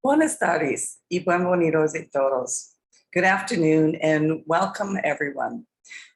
Buenas tardes y bienvenidos a todos. Good afternoon and welcome everyone.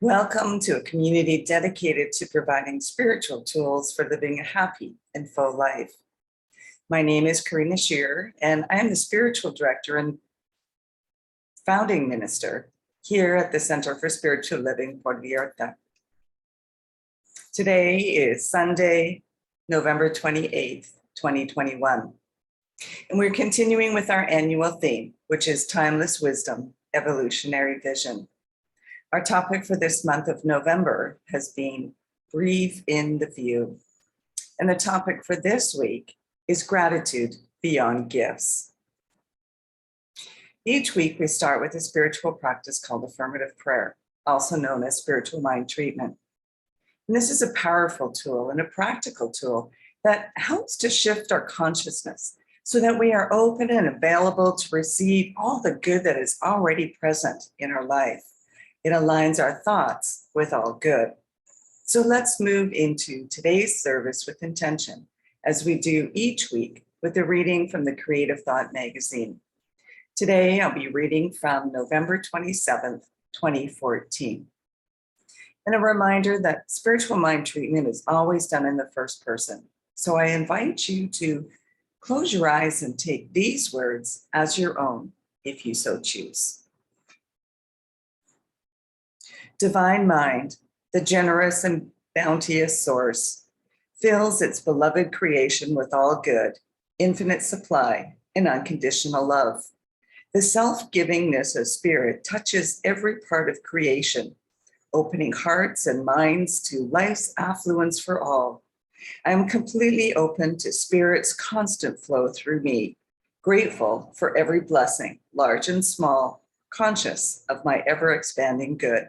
Welcome to a community dedicated to providing spiritual tools for living a happy and full life. My name is Karina Shearer, and I am the spiritual director and founding minister here at the Center for Spiritual Living Puerto Vallarta. Today is Sunday, November 28th, 2021. And we're continuing with our annual theme, which is Timeless Wisdom, Evolutionary Vision. Our topic for this month of November has been Breathe in the View. And the topic for this week is Gratitude Beyond Gifts. Each week we start with a spiritual practice called Affirmative Prayer, also known as Spiritual Mind Treatment. And this is a powerful tool and a practical tool that helps to shift our consciousness so that we are open and available to receive all the good that is already present in our life. It aligns our thoughts with all good. So let's move into today's service with intention, as we do each week with a reading from the Creative Thought magazine. Today, I'll be reading from November 27th, 2014. And a reminder that spiritual mind treatment is always done in the first person. So I invite you to close your eyes and take these words as your own, if you so choose. Divine Mind, the generous and bounteous source, fills its beloved creation with all good, infinite supply, and unconditional love. The self-givingness of spirit touches every part of creation, opening hearts and minds to life's affluence for all. I am completely open to Spirit's constant flow through me, grateful for every blessing, large and small, conscious of my ever-expanding good.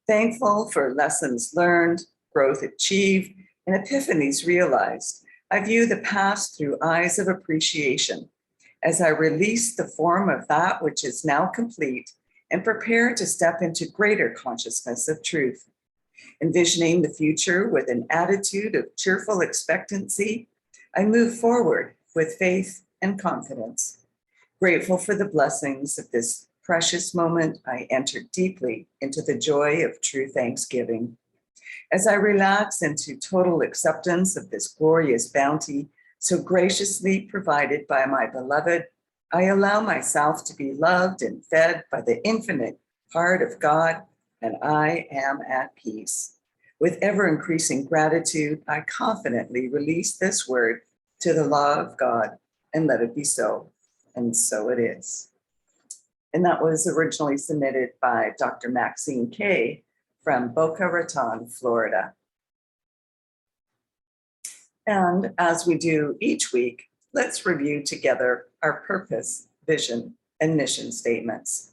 Thankful for lessons learned, growth achieved, and epiphanies realized. I view the past through eyes of appreciation as I release the form of that which is now complete and prepare to step into greater consciousness of truth. Envisioning the future with an attitude of cheerful expectancy, I move forward with faith and confidence. Grateful for the blessings of this precious moment, I enter deeply into the joy of true thanksgiving. As I relax into total acceptance of this glorious bounty so graciously provided by my beloved, I allow myself to be loved and fed by the infinite heart of God, and I am at peace. With ever-increasing gratitude, I confidently release this word to the law of God and let it be so. And so it is. And that was originally submitted by Dr. Maxine Kay from Boca Raton, Florida. And as we do each week, let's review together our purpose, vision, and mission statements.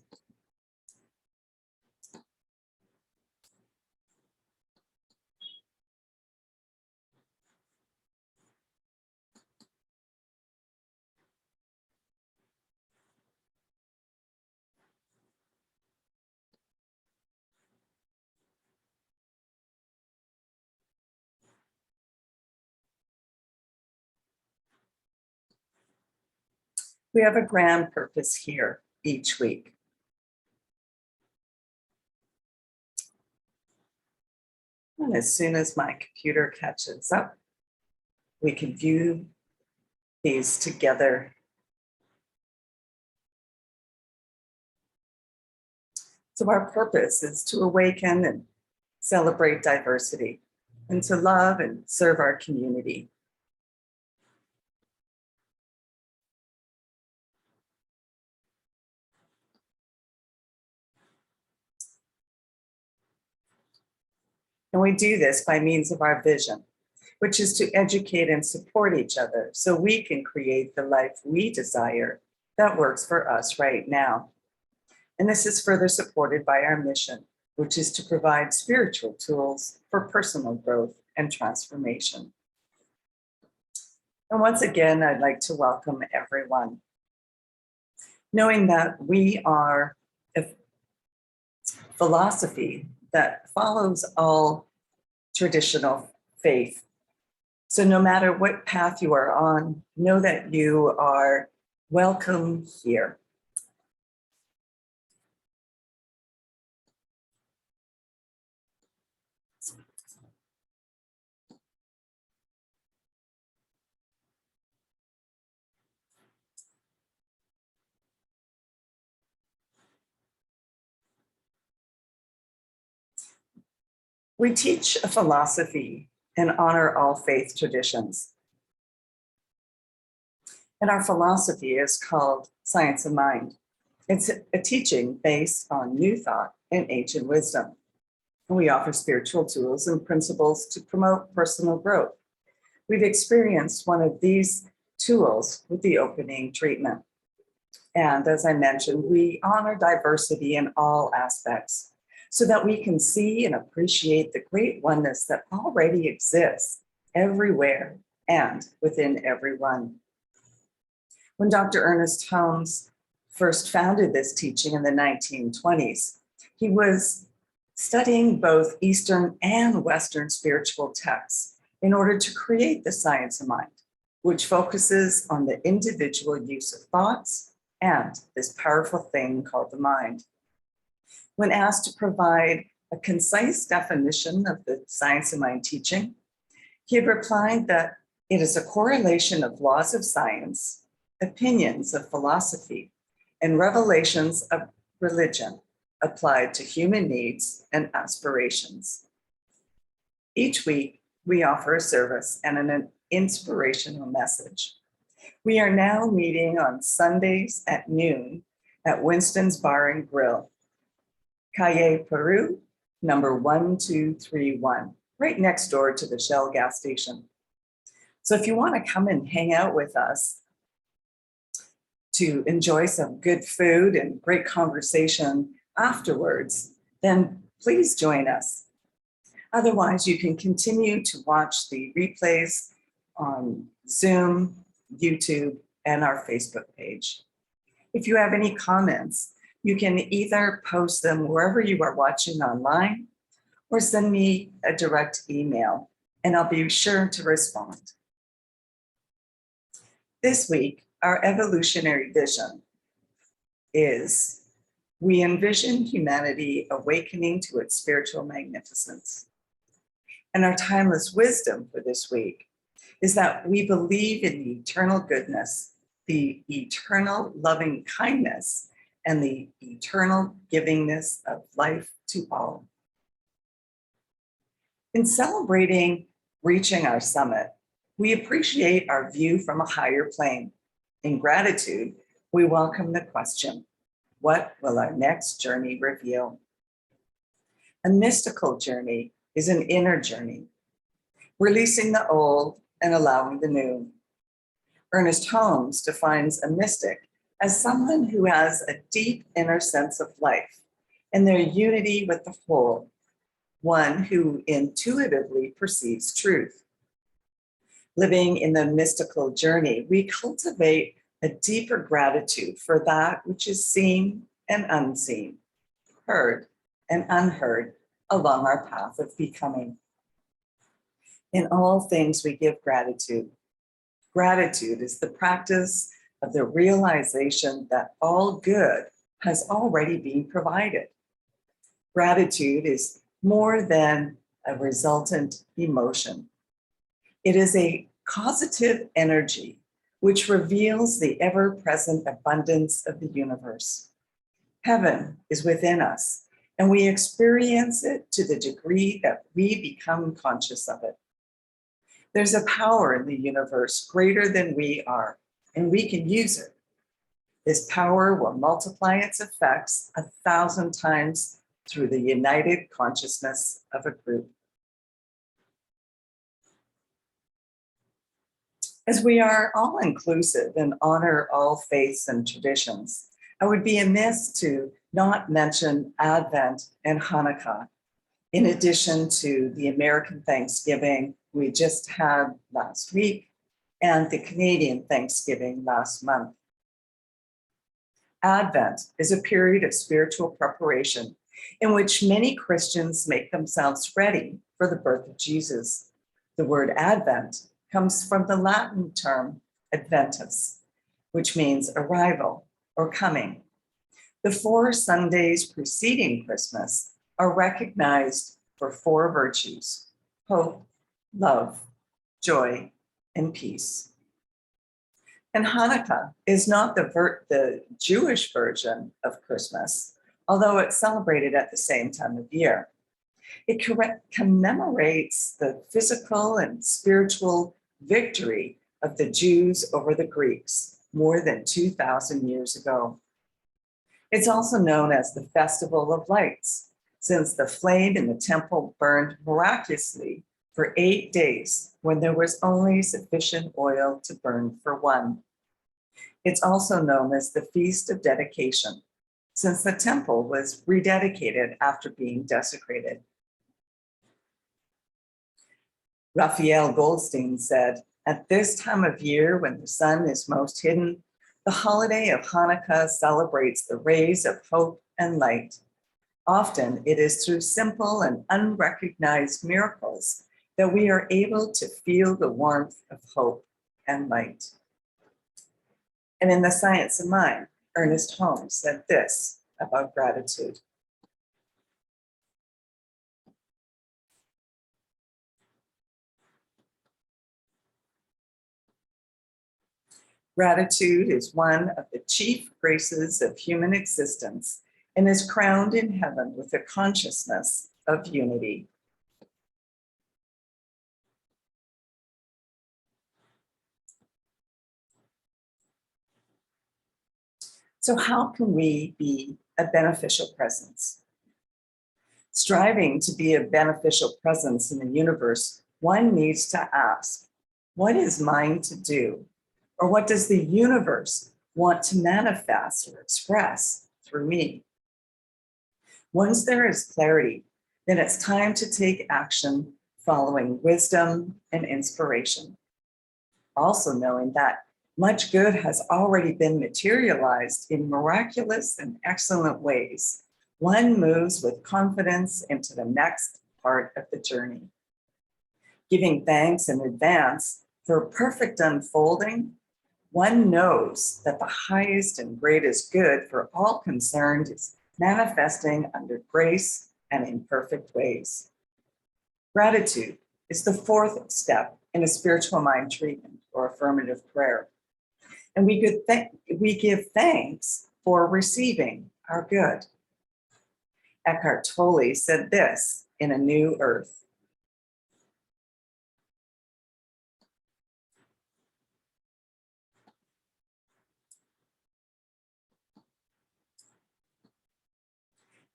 We have a grand purpose here each week. And as soon as my computer catches up, we can view these together. So our purpose is to awaken and celebrate diversity and to love and serve our community. And we do this by means of our vision, which is to educate and support each other so we can create the life we desire that works for us right now. And this is further supported by our mission, which is to provide spiritual tools for personal growth and transformation. And once again, I'd like to welcome everyone. Knowing that we are a philosophy that follows all traditional faith. So no matter what path you are on, know that you are Welcome here. We teach a philosophy and honor all faith traditions. And our philosophy is called Science of Mind. It's a teaching based on new thought and ancient wisdom. And we offer spiritual tools and principles to promote personal growth. We've experienced one of these tools with the opening treatment. And as I mentioned, we honor diversity in all aspects so that we can see and appreciate the great oneness that already exists everywhere and within everyone. When Dr. Ernest Holmes first founded this teaching in the 1920s, he was studying both Eastern and Western spiritual texts in order to create the Science of Mind, which focuses on the individual use of thoughts and this powerful thing called the mind. When asked to provide a concise definition of the Science of Mind teaching, he had replied that it is a correlation of laws of science, opinions of philosophy, and revelations of religion applied to human needs and aspirations. Each week, we offer a service and an inspirational message. We are now meeting on Sundays at noon at Winston's Bar and Grill, Calle Peru, number 1231, right next door to the Shell gas station. So if you want to come and hang out with us to enjoy some good food and great conversation afterwards, then please join us. Otherwise, you can continue to watch the replays on Zoom, YouTube, and our Facebook page. If you have any comments, you can either post them wherever you are watching online or send me a direct email, and I'll be sure to respond. This week, our evolutionary vision is we envision humanity awakening to its spiritual magnificence. And our timeless wisdom for this week is that we believe in the eternal goodness, the eternal loving kindness, and the eternal givingness of life to all. In celebrating reaching our summit, we appreciate our view from a higher plane. In gratitude, we welcome the question, what will our next journey reveal? A mystical journey is an inner journey, releasing the old and allowing the new. Ernest Holmes defines a mystic as someone who has a deep inner sense of life and their unity with the whole, one who intuitively perceives truth. Living in the mystical journey, we cultivate a deeper gratitude for that which is seen and unseen, heard and unheard along our path of becoming. In all things, we give gratitude. Gratitude is the practice of the realization that all good has already been provided. Gratitude is more than a resultant emotion. It is a causative energy which reveals the ever-present abundance of the universe. Heaven is within us, and we experience it to the degree that we become conscious of it. There's a power in the universe greater than we are, and we can use it. This power will multiply its effects 1,000 times through the united consciousness of a group. As we are all inclusive and honor all faiths and traditions, I would be amiss to not mention Advent and Hanukkah, in addition to the American Thanksgiving we just had last week and the Canadian Thanksgiving last month. Advent is a period of spiritual preparation in which many Christians make themselves ready for the birth of Jesus. The word Advent comes from the Latin term adventus, which means arrival or coming. The 4 Sundays preceding Christmas are recognized for 4 virtues: hope, love, joy, and peace. And Hanukkah is not the Jewish version of Christmas, although it's celebrated at the same time of year. It commemorates the physical and spiritual victory of the Jews over the Greeks more than 2,000 years ago. It's also known as the Festival of Lights, since the flame in the temple burned miraculously for 8 days when there was only sufficient oil to burn for one. It's also known as the Feast of Dedication, since the temple was rededicated after being desecrated. Raphael Goldstein said, "At this time of year when the sun is most hidden, the holiday of Hanukkah celebrates the rays of hope and light. Often it is through simple and unrecognized miracles that we are able to feel the warmth of hope and light." And in The Science of Mind, Ernest Holmes said this about gratitude: "Gratitude is one of the chief graces of human existence and is crowned in heaven with a consciousness of unity." So how can we be a beneficial presence? Striving to be a beneficial presence in the universe, one needs to ask, what is mine to do? Or what does the universe want to manifest or express through me? Once there is clarity, then it's time to take action following wisdom and inspiration. Also knowing that much good has already been materialized in miraculous and excellent ways, one moves with confidence into the next part of the journey. Giving thanks in advance for perfect unfolding, one knows that the highest and greatest good for all concerned is manifesting under grace and in perfect ways. Gratitude is the 4th step in a spiritual mind treatment or affirmative prayer. And we give thanks for receiving our good. Eckhart Tolle said this in A New Earth: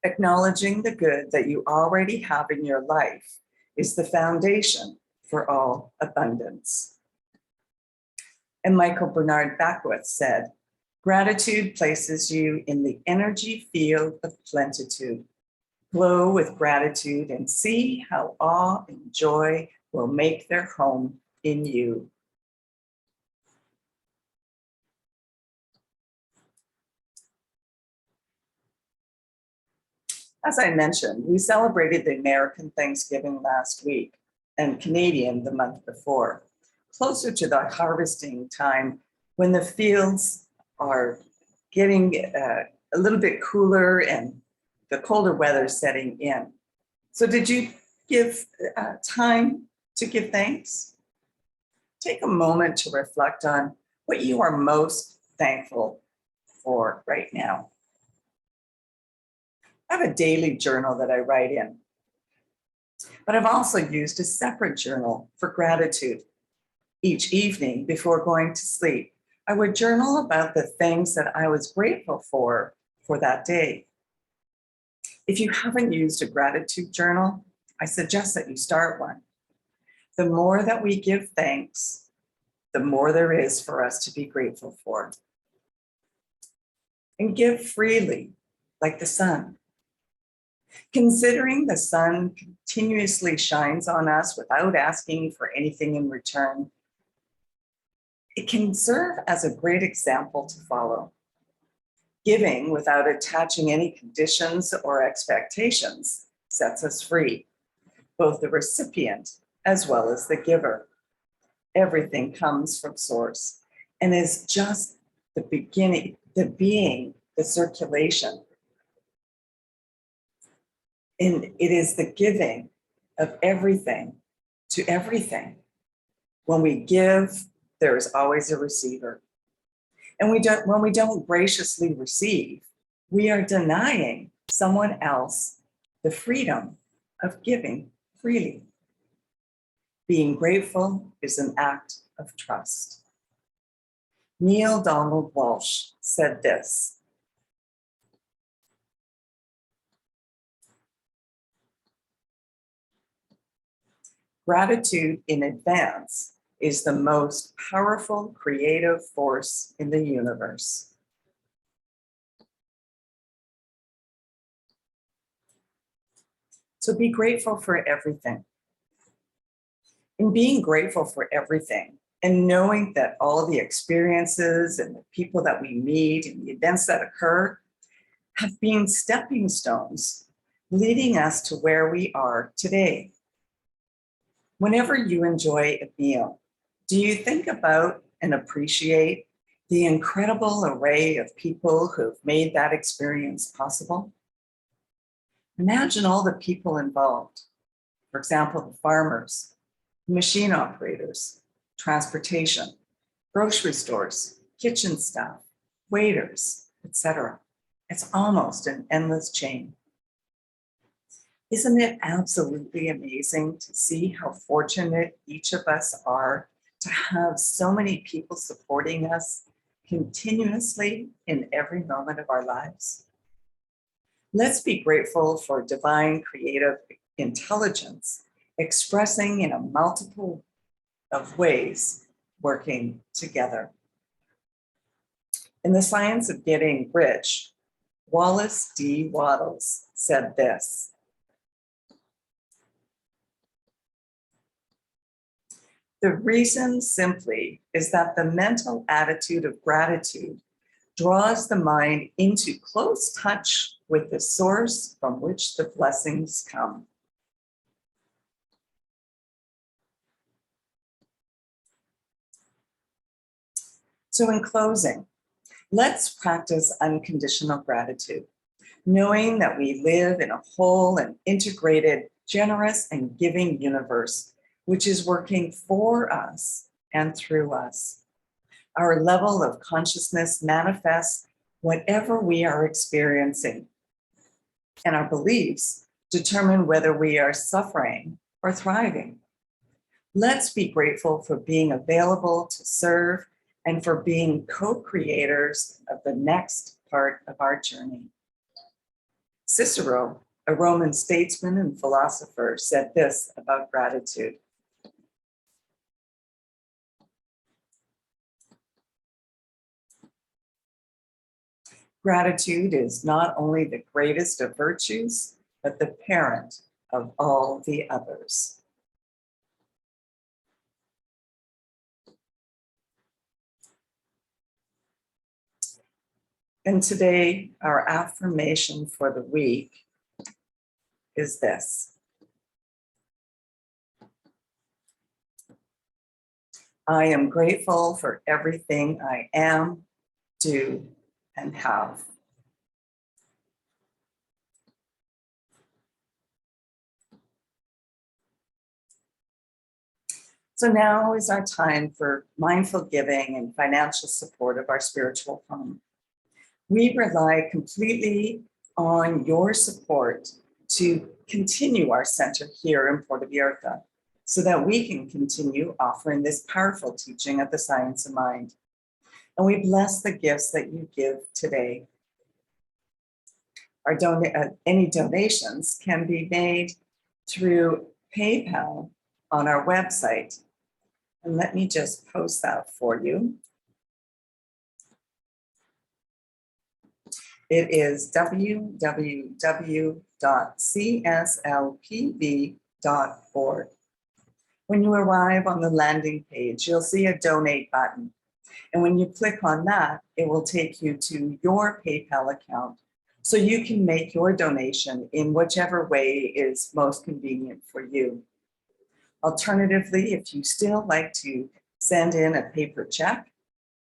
"Acknowledging the good that you already have in your life is the foundation for all abundance." And Michael Bernard Beckwith said, "Gratitude places you in the energy field of plenitude. Glow with gratitude and see how awe and joy will make their home in you." As I mentioned, we celebrated the American Thanksgiving last week and Canadian the month before, closer to the harvesting time when the fields are getting a little bit cooler and the colder weather setting in. So did you give time to give thanks? Take a moment to reflect on what you are most thankful for right now. I have a daily journal that I write in, but I've also used a separate journal for gratitude. Each evening before going to sleep, I would journal about the things that I was grateful for that day. If you haven't used a gratitude journal, I suggest that you start one. The more that we give thanks, the more there is for us to be grateful for. And give freely, like the sun. Considering the sun continuously shines on us without asking for anything in return, it can serve as a great example to follow. Giving without attaching any conditions or expectations sets us free, both the recipient as well as the giver. Everything comes from source and is just the beginning, the being, the circulation. And it is the giving of everything to everything. When we give, there is always a receiver. And when we don't graciously receive, we are denying someone else the freedom of giving freely. Being grateful is an act of trust. Neil Donald Walsh said this: gratitude in advance is the most powerful creative force in the universe. So be grateful for everything. In being grateful for everything and knowing that all the experiences and the people that we meet and the events that occur have been stepping stones leading us to where we are today. Whenever you enjoy a meal, do you think about and appreciate the incredible array of people who've made that experience possible? Imagine all the people involved. For example, the farmers, machine operators, transportation, grocery stores, kitchen staff, waiters, etc. It's almost an endless chain. Isn't it absolutely amazing to see how fortunate each of us are to have so many people supporting us continuously in every moment of our lives? Let's be grateful for divine creative intelligence expressing in a multiple of ways working together. In The Science of Getting Rich, Wallace D. Wattles said this: the reason simply is that the mental attitude of gratitude draws the mind into close touch with the source from which the blessings come. So in closing, let's practice unconditional gratitude, knowing that we live in a whole and integrated, generous and giving universe, which is working for us and through us. Our level of consciousness manifests whatever we are experiencing, and our beliefs determine whether we are suffering or thriving. Let's be grateful for being available to serve and for being co-creators of the next part of our journey. Cicero, a Roman statesman and philosopher, said this about gratitude: gratitude is not only the greatest of virtues, but the parent of all the others. And today, our affirmation for the week is this: I am grateful for everything I am, do, and have. So now is our time for mindful giving and financial support of our spiritual home. We rely completely on your support to continue our center here in Puerto Vallarta so that we can continue offering this powerful teaching of the science of mind. And we bless the gifts that you give today. Any donations can be made through PayPal on our website. And let me just post that for you. It is www.cslpv.org. When you arrive on the landing page, you'll see a donate button. And when you click on that, it will take you to your PayPal account, so you can make your donation in whichever way is most convenient for you. Alternatively, if you still like to send in a paper check,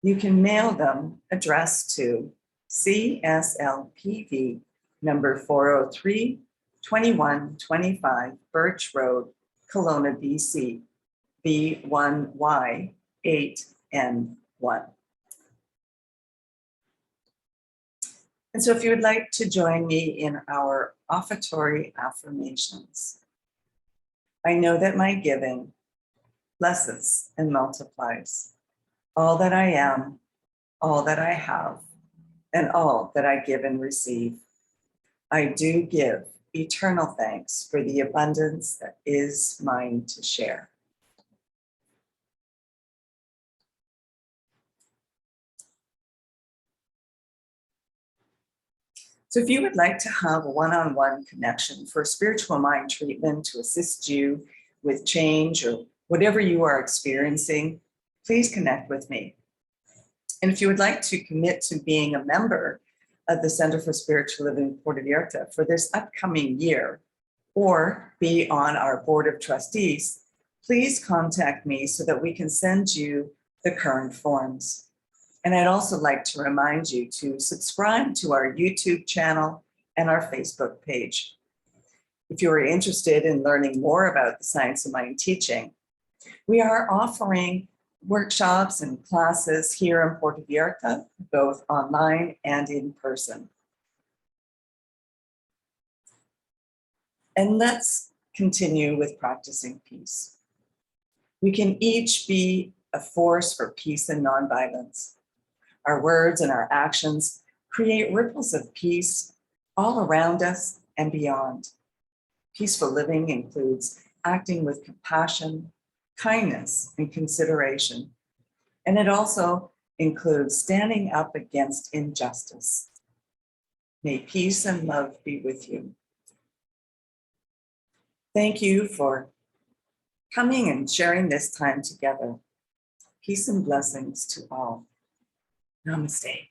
You can mail them addressed to CSLPV number 403, 2125 Birch Road, Kelowna, BC, B1Y8N1. And so if you would like to join me in our Offertory Affirmations, I know that my giving blesses and multiplies all that I am, all that I have, and all that I give and receive. I do give eternal thanks for the abundance that is mine to share. So if you would like to have a one-on-one connection for spiritual mind treatment to assist you with change or whatever you are experiencing, please connect with me. And if you would like to commit to being a member of the Center for Spiritual Living Puerto Vallarta for this upcoming year, or be on our board of trustees, please contact me so that we can send you the current forms. And I'd also like to remind you to subscribe to our YouTube channel and our Facebook page. If you are interested in learning more about the science of mind teaching, we are offering workshops and classes here in Puerto Vallarta, both online and in person. And let's continue with practicing peace. We can each be a force for peace and nonviolence. Our words and our actions create ripples of peace all around us and beyond. Peaceful living includes acting with compassion, kindness, and consideration. And it also includes standing up against injustice. May peace and love be with you. Thank you for coming and sharing this time together. Peace and blessings to all. Namaste.